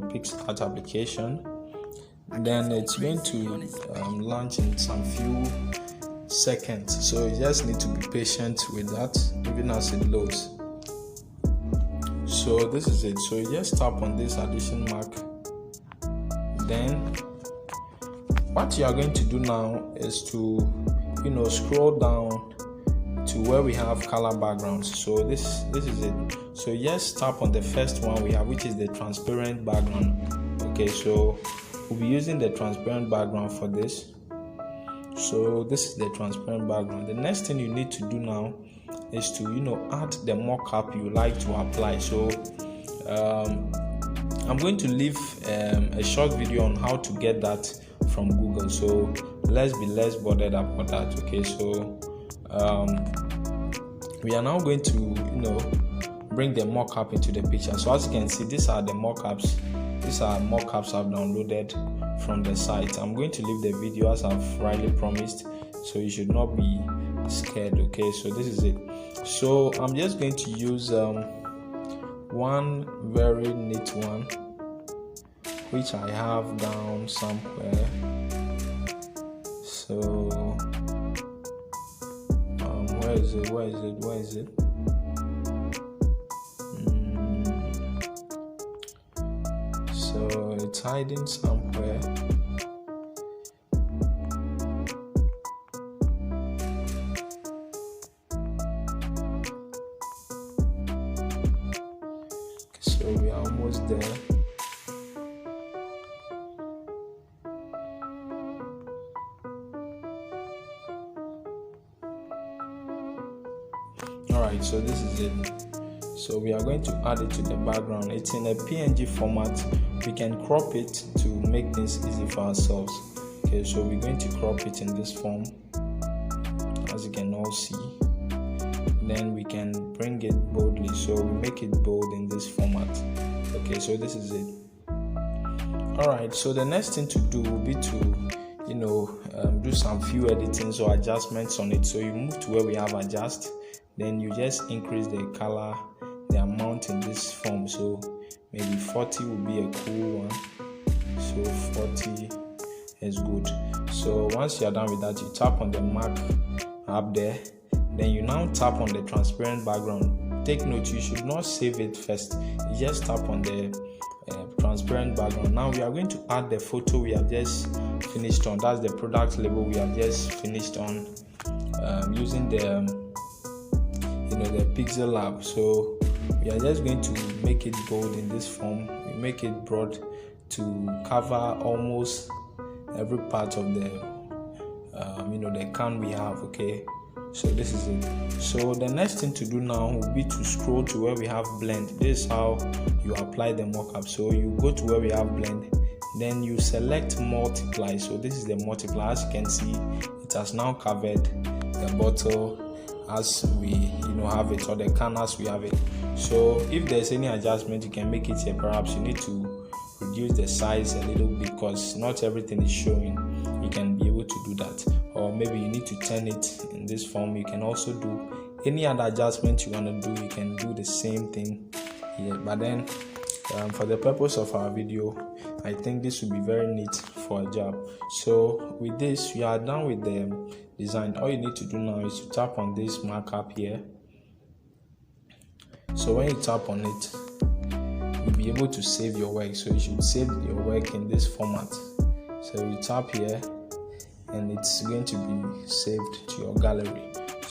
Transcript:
PixArt application. Then it's going to launch in some few seconds, so you just need to be patient with that even as it loads. So this is it. So you just tap on this addition mark. Then what you are going to do now is to scroll down to where we have color backgrounds. So this is it. So just tap on the first one we have, which is the transparent background. Okay, so we'll be using the transparent background for this. So this is the transparent background. The next thing you need to do now is to add the mockup you like to apply. So I'm going to leave a short video on how to get that from Google, so let's be less bothered about that. Okay, so we are now going to bring the mockup into the picture. So as you can see, these are the mockups. These are mockups I've downloaded from the site. I'm going to leave the video as I've rightly promised, so you should not be scared. Okay, so this is it. So I'm just going to use one very neat one which I have down somewhere. So where is it? So it's hiding somewhere. So we are almost there. Alright, so this is it. So we are going to add it to the background. It's in a PNG format. We can crop it to make things easy for ourselves. Okay, so we're going to crop it in this form, as you can all see. Then we can bring it boldly, so we make it bold in this format. Okay, so this is it. Alright, so the next thing to do will be to do some few editings or adjustments on it. So you move to where we have adjust, then you just increase the color, the amount in this form. So maybe 40 will be a cool one. So 40 is good. So once you are done with that, you tap on the mark up there. Then you now tap on the transparent background. Take note, you should not save it first. You just tap on the transparent background. Now we are going to add the photo we have just finished on. That's the product label we have just finished on using the the Pixel Lab. So we are just going to make it bold in this form. We make it broad to cover almost every part of the the can we have. Okay, so this is it. So the next thing to do now will be to scroll to where we have blend. This is how you apply the mockup. So you go to where we have blend, then you select multiply. So this is the multiply. As you can see, it has now covered the bottle as we have it, or the can as we have it. So if there's any adjustment, you can make it here. Perhaps you need to reduce the size a little bit because not everything is showing. You can be able to do that, or maybe you need to turn it in this form. You can also do any other adjustment you want to do. You can do the same thing here, but then for the purpose of our video, I think this will be very neat for a job. So with this, we are done with the design. All you need to do now is to tap on this markup here. So when you tap on it, you'll be able to save your work. So you should save your work in this format. So you tap here and it's going to be saved to your gallery.